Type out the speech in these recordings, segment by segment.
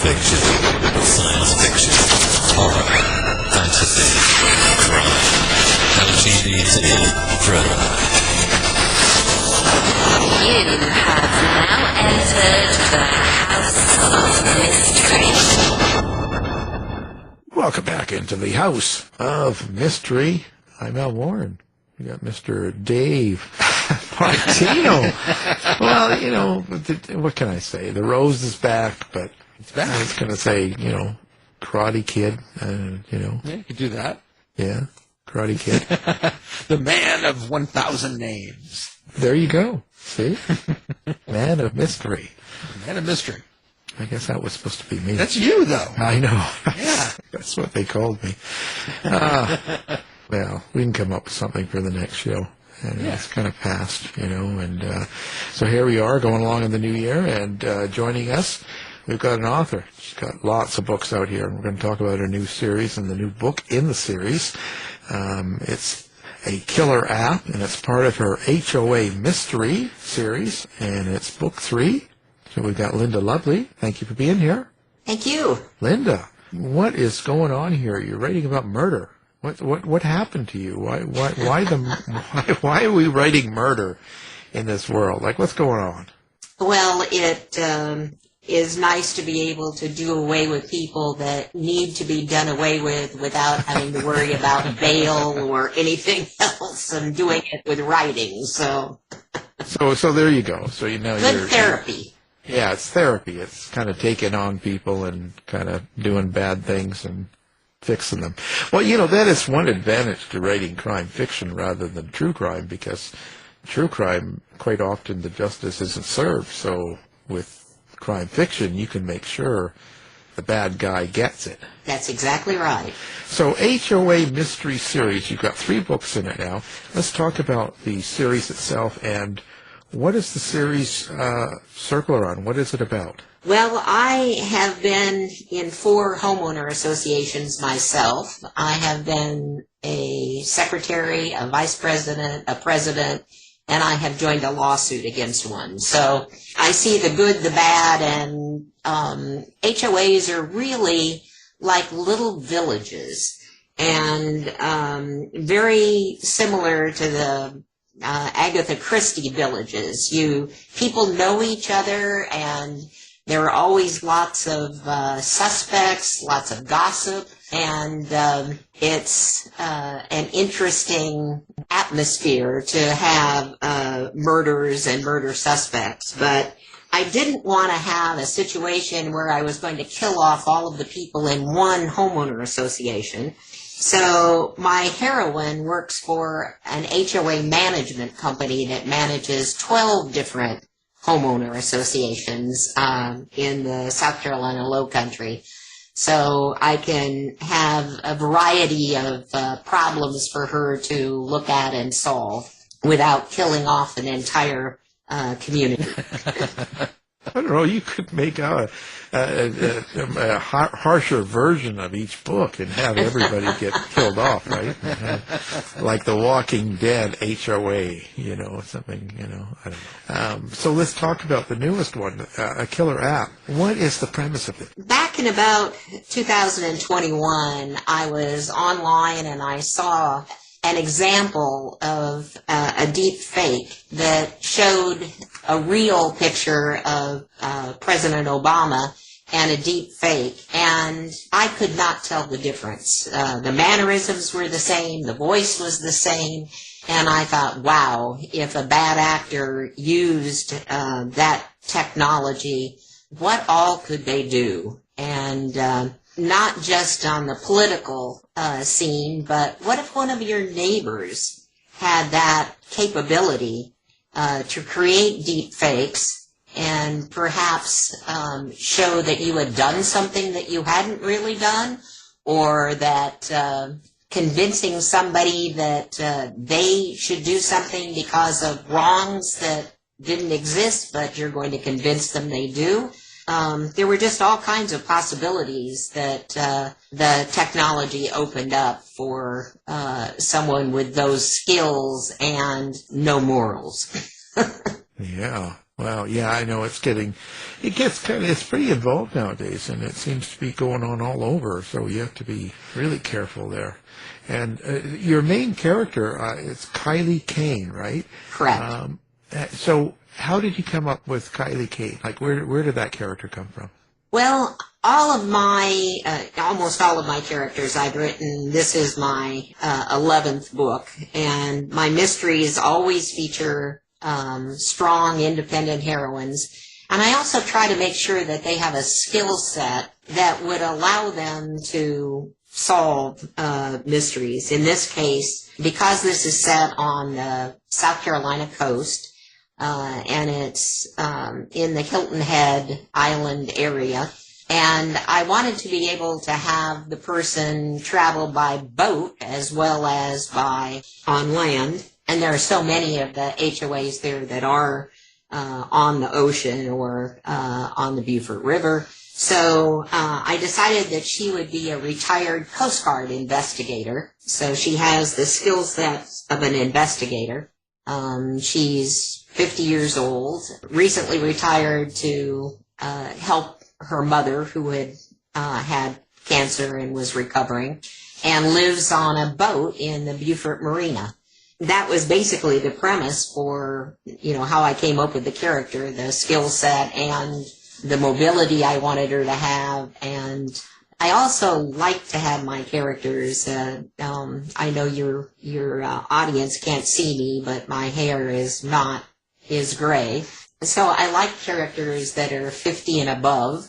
fiction, science fiction, horror, fantasy, crime, LGBT, thriller. You have now entered the House of Mystery. Welcome back into the House of Mystery. I'm Al Warren. We got Mr. Dave Martino. Well, you know, what can I say? The Rose is back, but I was going to say, you know, Karate Kid, you know. Yeah, you could do that. Yeah, Karate Kid. The man of 1,000 names. There you go. See? Man of Mystery. Man of Mystery. I guess that was supposed to be me. That's you, though. I know. Yeah. That's what they called me. Well, we can come up with something for the next show. And it's kind of past, you know. And so here we are going along in the new year. And joining us, we've got an author. She's got lots of books out here. And we're going to talk about her new series and the new book in the series. It's a killer app, and it's part of her HOA Mystery series. And it's book 3. So we've got Linda Lovely. Thank you for being here. Thank you. Linda, what is going on here? You're writing about murder. What happened to you? Why are we writing murder in this world? Like, what's going on? Well, it is nice to be able to do away with people that need to be done away with without having to worry about bail or anything else, and doing it with writing. So there you go. So you know, good therapy. Yeah, it's therapy. It's kind of taking on people and kind of doing bad things and fixing them. Well, you know, that is one advantage to writing crime fiction rather than true crime, because true crime, quite often the justice isn't served. So with crime fiction, you can make sure the bad guy gets it. That's exactly right. So HOA Mystery Series, you've got 3 books in it now. Let's talk about the series itself, and what is the series circle around? What is it about? Well, I have been in 4 homeowner associations myself. I have been a secretary, a vice president, a president, and I have joined a lawsuit against one. So I see the good, the bad, and HOAs are really like little villages, and very similar to the Agatha Christie villages. People know each other, and there are always lots of suspects, lots of gossip, and it's an interesting atmosphere to have murders and murder suspects. But I didn't want to have a situation where I was going to kill off all of the people in one homeowner association. So my heroine works for an HOA management company that manages 12 different homeowner associations in the South Carolina Lowcountry. So I can have a variety of problems for her to look at and solve without killing off an entire community. I don't know, you could make a harsher version of each book and have everybody get killed off, right? Like the Walking Dead HOA, you know, something, you know, I don't know. So let's talk about the newest one, a killer app. What is the premise of it? Back in about 2021, I was online and I saw an example of a deep fake that showed a real picture of President Obama and a deep fake, and I could not tell the difference. The mannerisms were the same, the voice was the same, and I thought, wow, if a bad actor used that technology, what all could they do? And not just on the political scene, but what if one of your neighbors had that capability to create deep fakes and perhaps show that you had done something that you hadn't really done, or that convincing somebody that they should do something because of wrongs that didn't exist, but you're going to convince them they do. There were just all kinds of possibilities that the technology opened up for someone with those skills and no morals. Yeah. Well, yeah, I know it's pretty involved nowadays, and it seems to be going on all over, so you have to be really careful there. And your main character, it's Kylee Kane, right? Correct. So how did you come up with Kylee Kane? Like, where did that character come from? Well, almost all of my characters I've written, this is my 11th book, and my mysteries always feature strong, independent heroines. And I also try to make sure that they have a skill set that would allow them to solve mysteries. In this case, because this is set on the South Carolina coast, and it's in the Hilton Head Island area, and I wanted to be able to have the person travel by boat as well as on land. And there are so many of the HOAs there that are on the ocean or on the Beaufort River. So I decided that she would be a retired Coast Guard investigator. So she has the skill sets of an investigator. She's 50 years old, recently retired to help her mother, who had had cancer and was recovering, and lives on a boat in the Beaufort Marina. That was basically the premise for, how I came up with the character, the skill set and the mobility I wanted her to have. And I also like to have my characters, I know your audience can't see me, but my hair is gray. So I like characters that are 50 and above,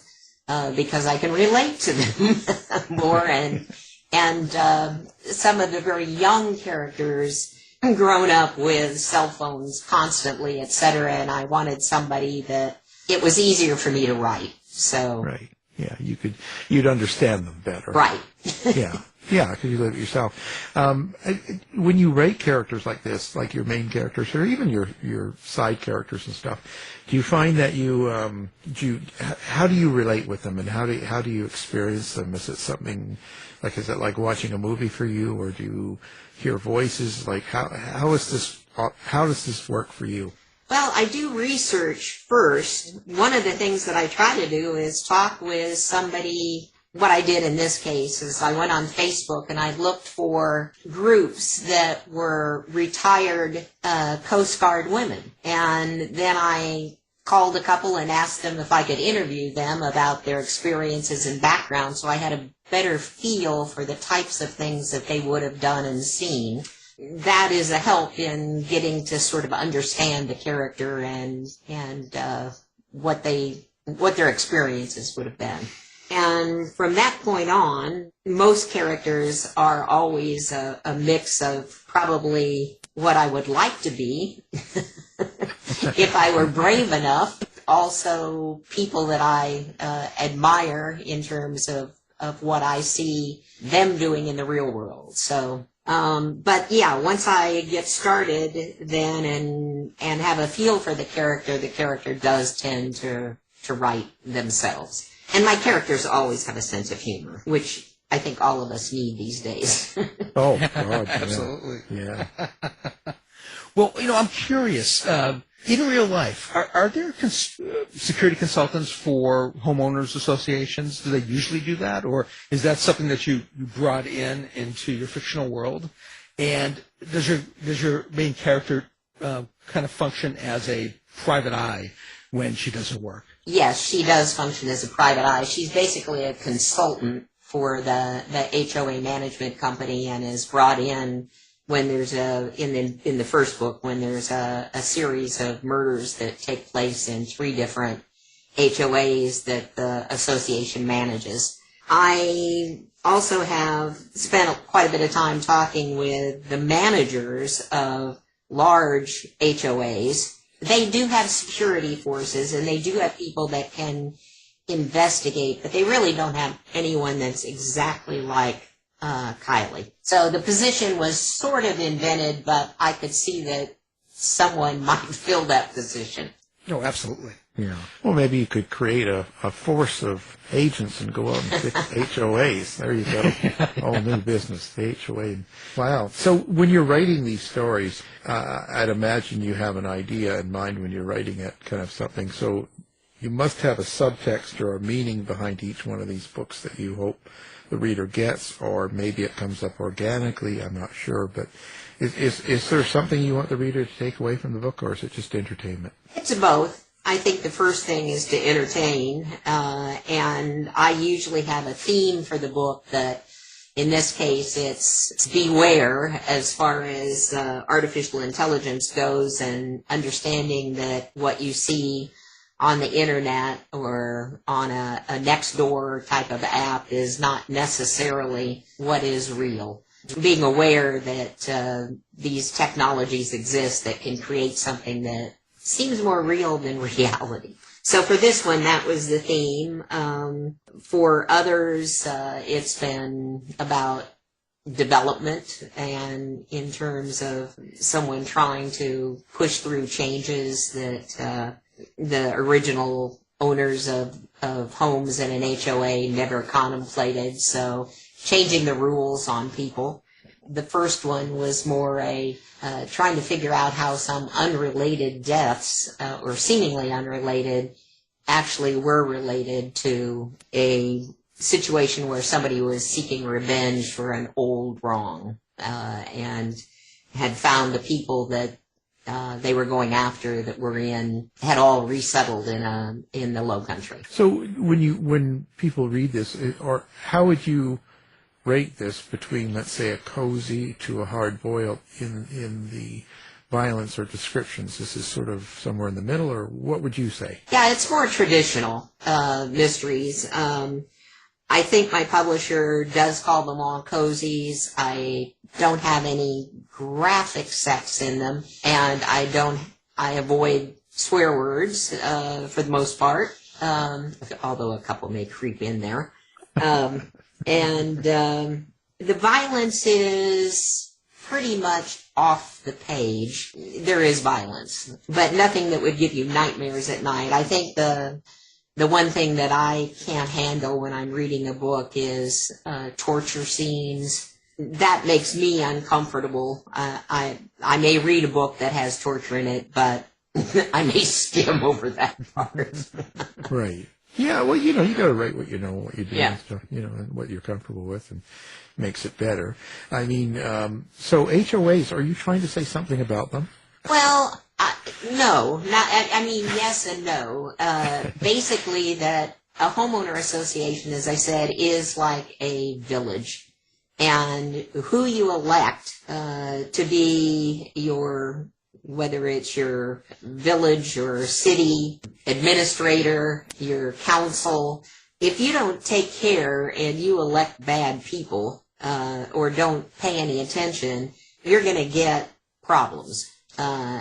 because I can relate to them more. And some of the very young characters grown up with cell phones constantly, etc., and I wanted somebody that it was easier for me to write. So Right. Yeah, you'd understand them better. Right. Yeah, because you live it yourself. When you write characters like this, like your main characters, or even your side characters and stuff, do you find that how do you relate with them, and how do you experience them? Is it like watching a movie for you, or do you hear voices? Like how does this work for you? Well, I do research first. One of the things that I try to do is talk with somebody. What I did in this case is I went on Facebook and I looked for groups that were retired Coast Guard women. And then I called a couple and asked them if I could interview them about their experiences and background, so I had a better feel for the types of things that they would have done and seen. That is a help in getting to sort of understand the character and what their experiences would have been. And from that point on, most characters are always a mix of probably what I would like to be, if I were brave enough. Also, people that I admire in terms of what I see them doing in the real world. So, but yeah, once I get started then and have a feel for the character does tend to write themselves. And my characters always have a sense of humor, which I think all of us need these days. Oh, God. Absolutely. Yeah. Well, I'm curious. In real life, are there security consultants for homeowners associations? Do they usually do that? Or is that something that you brought into your fictional world? And does your main character kind of function as a private eye when she does her work? Yes, she does function as a private eye. She's basically a consultant for the HOA Management company and is brought in when there's in the first book, when there's a series of murders that take place in 3 different HOAs that the association manages. I also have spent quite a bit of time talking with the managers of large HOAs. They do have security forces, and they do have people that can investigate, but they really don't have anyone that's exactly like Kylee. So the position was sort of invented, but I could see that someone might fill that position. No, absolutely. Yeah. Well, maybe you could create a force of agents and go out and fix HOAs. There you go. All new business, the HOA. Wow. So when you're writing these stories, I'd imagine you have an idea in mind when you're writing it, kind of something. So you must have a subtext or a meaning behind each one of these books that you hope the reader gets, or maybe it comes up organically. I'm not sure. But is there something you want the reader to take away from the book, or is it just entertainment? It's both. I think the first thing is to entertain, and I usually have a theme for the book that, in this case, it's beware as far as artificial intelligence goes, and understanding that what you see on the internet or on a Nextdoor type of app is not necessarily what is real. Being aware that these technologies exist that can create something that seems more real than reality. So for this one, that was the theme. For others, it's been about development, and in terms of someone trying to push through changes that the original owners of homes in an HOA never contemplated. So changing the rules on people. The first one was more trying to figure out how some unrelated deaths, or seemingly unrelated, actually were related to a situation where somebody was seeking revenge for an old wrong, and had found the people that they were going after that had all resettled in the Lowcountry. So when people read this, or how would you rate this between, let's say, a cozy to a hard-boiled in the violence or descriptions? This is sort of somewhere in the middle, or what would you say? Yeah, it's more traditional mysteries. I think my publisher does call them all cozies. I don't have any graphic sex in them, and I avoid swear words for the most part, although a couple may creep in there. And the violence is pretty much off the page. There is violence, but nothing that would give you nightmares at night. I think the one thing that I can't handle when I'm reading a book is torture scenes. That makes me uncomfortable. I may read a book that has torture in it, but I may skim over that part. Right. Yeah, well, you got to write what you know, what you do, Yeah. and stuff, and what you're comfortable with, and makes it better. I mean, so HOAs, are you trying to say something about them? Well, no. I mean, yes and no. Basically, that a homeowner association, as I said, is like a village. And who you elect to be whether it's your village or city administrator, your council, if you don't take care and you elect bad people or don't pay any attention, you're going to get problems.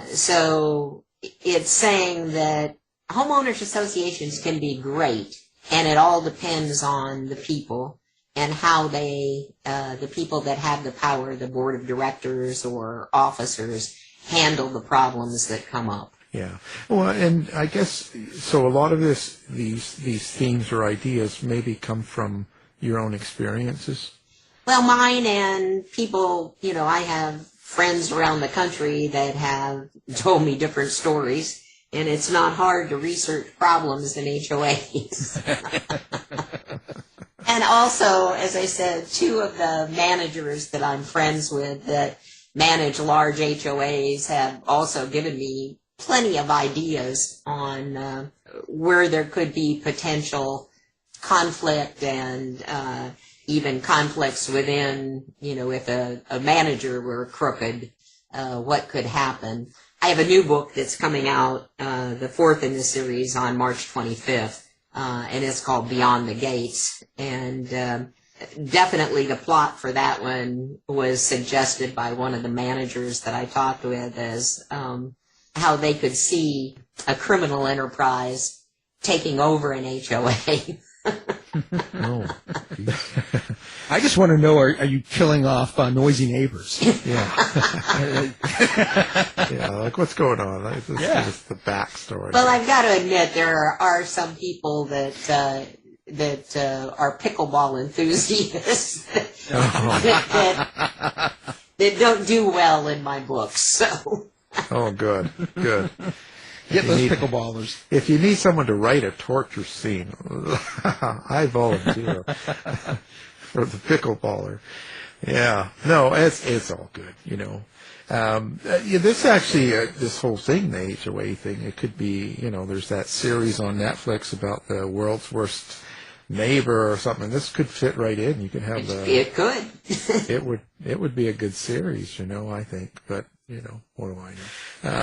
So it's saying that homeowners associations can be great, and it all depends on the people and how the people that have the power, the board of directors or officers, handle the problems that come up. Yeah. Well, and I guess, so a lot of these themes or ideas maybe come from your own experiences? Well, mine and people, I have friends around the country that have told me different stories, and it's not hard to research problems in HOAs. And also, as I said, two of the managers that I'm friends with that manage large HOAs have also given me plenty of ideas on where there could be potential conflict and even conflicts within, if a manager were crooked, what could happen. I have a new book that's coming out, the fourth in the series, on March 25th, and it's called Beyond the Gates. And definitely the plot for that one was suggested by one of the managers that I talked with as how they could see a criminal enterprise taking over an HOA. Oh, I just want to know, are you killing off noisy neighbors? Yeah. Yeah, like what's going on? Like, this is the backstory. Well, I've got to admit there are some people that are pickleball enthusiasts that don't do well in my books. So. Oh, good. Get those pickleballers. If you need someone to write a torture scene, I volunteer for the pickleballer. Yeah, no, it's all good, you know. This actually, this whole thing, the HOA thing, it could be, you know, there's that series on Netflix about the world's worst neighbor or something. This could fit right in. You could have it could. it would be a good series, you know, I think. But you know, what do I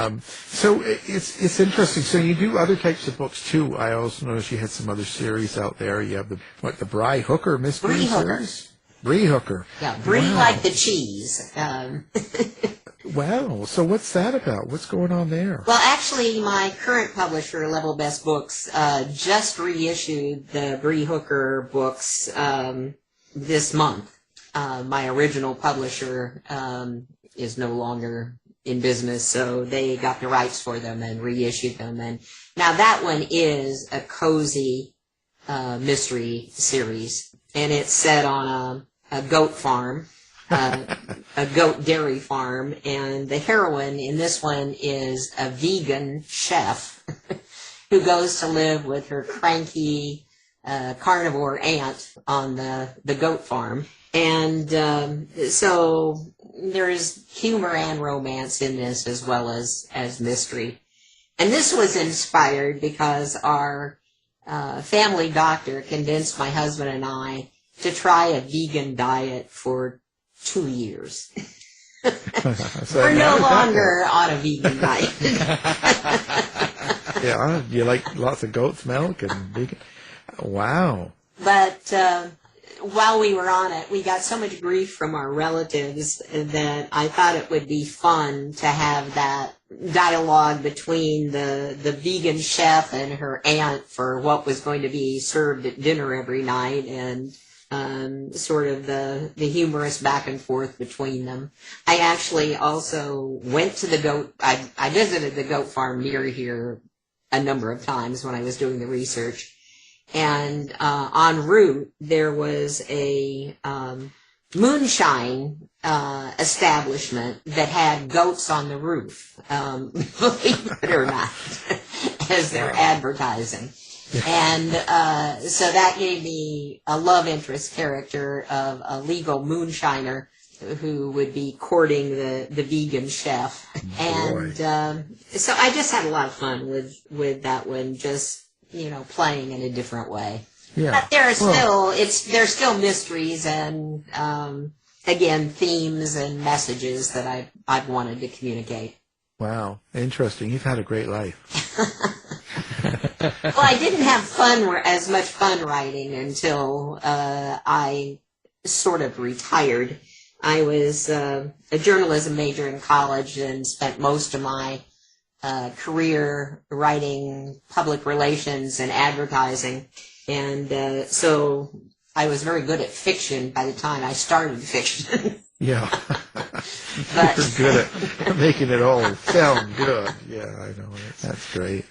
know? So it's interesting. So you do other types of books too. I also noticed you had some other series out there. You have the Bry Hooker mystery series. Brie Hooker. Yeah, Brie like the cheese. Wow. So what's that about? What's going on there? Well, actually, my current publisher, Level Best Books, just reissued the Brie Hooker books this month. My original publisher is no longer in business, so they got the rights for them and reissued them. And now that one is a cozy mystery series, and it's set on a goat farm. A goat dairy farm, and the heroine in this one is a vegan chef who goes to live with her cranky carnivore aunt on the goat farm. And so there's humor and romance in this as well as mystery. And this was inspired because our family doctor convinced my husband and I to try a vegan diet for 2 years. We're no longer on a vegan diet. Yeah, you like lots of goat's milk and vegan. Wow. But while we were on it, we got so much grief from our relatives that I thought it would be fun to have that dialogue between the vegan chef and her aunt for what was going to be served at dinner every night, and sort of the humorous back and forth between them. I actually also went to the goat, I visited the goat farm near here a number of times when I was doing the research. And en route, there was a moonshine establishment that had goats on the roof, believe it or not, as their advertising. And so that gave me a love interest character of a legal moonshiner who would be courting the vegan chef. And so I just had a lot of fun with that one, just, you know, playing in a different way. Yeah. But there's still mysteries and again, themes and messages that I've wanted to communicate. Wow, interesting. You've had a great life. Well, I didn't have as much fun writing until I sort of retired. I was a journalism major in college and spent most of my career writing public relations and advertising. And so I was very good at fiction by the time I started fiction. Yeah. But you're good at making it all sound good. Yeah, I know. That's great.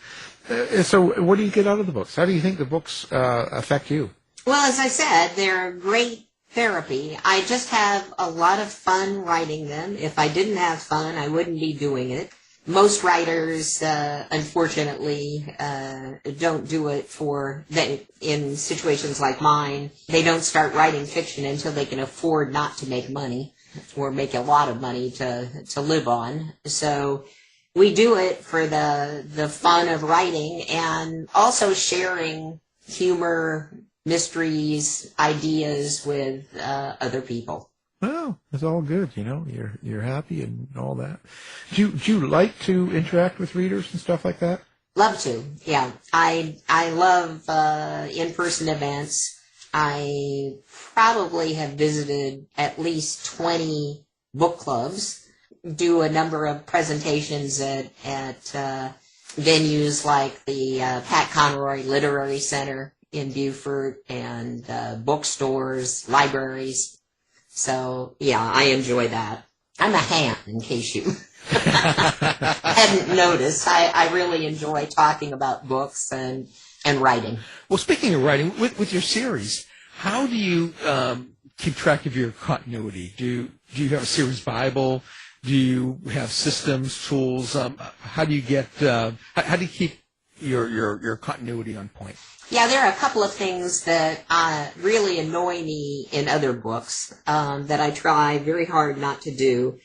So what do you get out of the books? How do you think the books affect you? Well, as I said, they're great therapy. I just have a lot of fun writing them. If I didn't have fun, I wouldn't be doing it. Most writers, unfortunately, don't do it in situations like mine. They don't start writing fiction until they can afford not to make money or make a lot of money to live on. So we do it for the fun of writing and also sharing humor, mysteries, ideas with other people. Well, it's all good, you know. You're happy and all that. Do you like to interact with readers and stuff like that? Love to, yeah. I love in-person events. I probably have visited at least 20 book clubs, do a number of presentations at venues like the Pat Conroy Literary Center in Beaufort and bookstores, libraries. So, yeah, I enjoy that. I'm a ham, in case you hadn't noticed. I really enjoy talking about books and writing. Well, speaking of writing, with your series, how do you keep track of your continuity? Do you have a series Bible? Do you have systems, tools? How do you get? How do you keep your continuity on point? Yeah, there are a couple of things that really annoy me in other books that I try very hard not to do.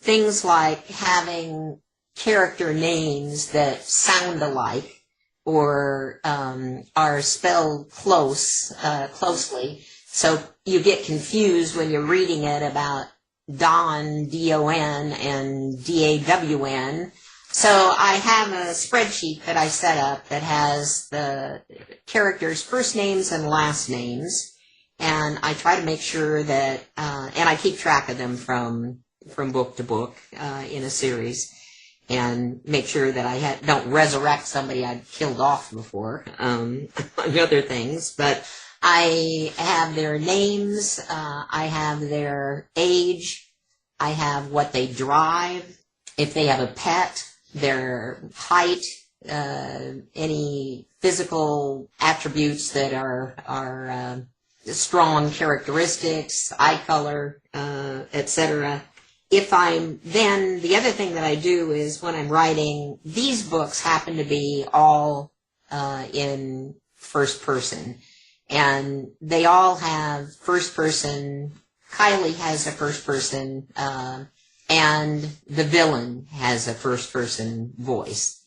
Things like having character names that sound alike or are spelled closely, so you get confused when you're reading it about Don, D-O-N, and D-A-W-N. So I have a spreadsheet that I set up that has the characters' first names and last names, and I try to make sure that, and I keep track of them from book to book in a series, and make sure that I don't resurrect somebody I'd killed off before, among other things. But I have their names, I have their age, I have what they drive, if they have a pet, their height, any physical attributes that are strong characteristics, eye color, etc. Then the other thing that I do is when I'm writing, these books happen to be all in first person, and they all have first person. Kylee has a first person, and the villain has a first-person voice.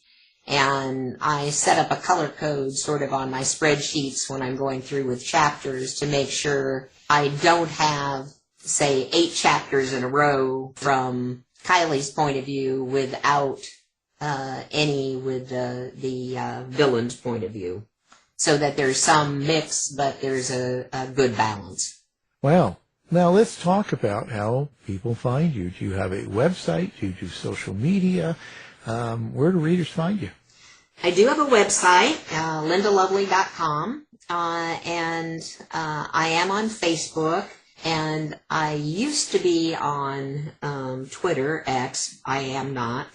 And I set up a color code sort of on my spreadsheets when I'm going through with chapters to make sure I don't have, say, 8 chapters in a row from Kylie's point of view without any with the villain's point of view. So that there's some mix, but there's a good balance. Well, now let's talk about how people find you. Do you have a website? Do you do social media? Where do readers find you? I do have a website, lindalovely.com, and I am on Facebook, and I used to be on Twitter, X. I am not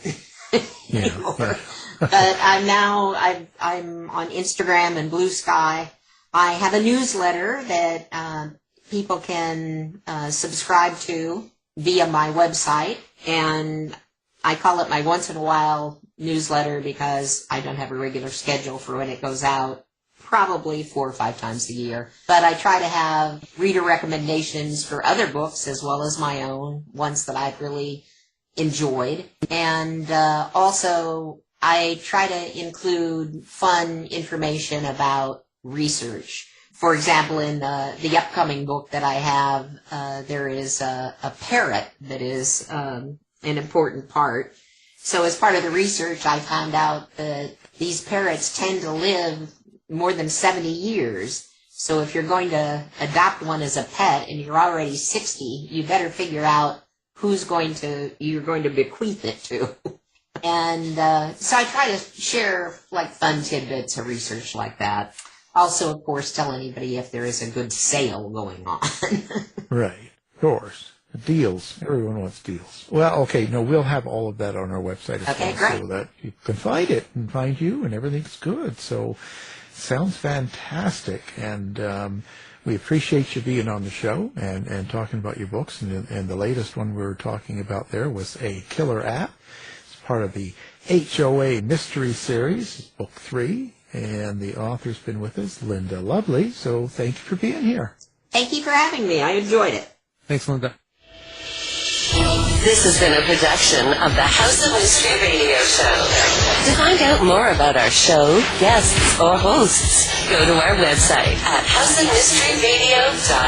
anymore. Yeah. But I'm on Instagram and Blue Sky. I have a newsletter that people can subscribe to via my website, and I call it my once in a while newsletter because I don't have a regular schedule for when it goes out, probably 4 or 5 times a year. But I try to have reader recommendations for other books as well as my own, ones that I've really enjoyed. And also I try to include fun information about research. For example, in the upcoming book that I have, there is a parrot that is an important part. So as part of the research, I found out that these parrots tend to live more than 70 years. So if you're going to adopt one as a pet and you're already 60, you better figure out who's you're going to bequeath it to. And so I try to share like fun tidbits of research like that. Also, of course, tell anybody if there is a good sale going on. Right, of course. Deals. Everyone wants deals. Well, okay, no, we'll have all of that on our website as well, great. So that you can find it and find you and everything's good. So, sounds fantastic. And we appreciate you being on the show and talking about your books. And the latest one we were talking about there was a killer app. It's part of the HOA Mystery Series, Book 3. And the author's been with us, Linda Lovely. So thank you for being here. Thank you for having me. I enjoyed it. Thanks, Linda. This has been a production of the House of Mystery Radio Show. To find out more about our show, guests, or hosts, go to our website at houseofmysteryradio.com.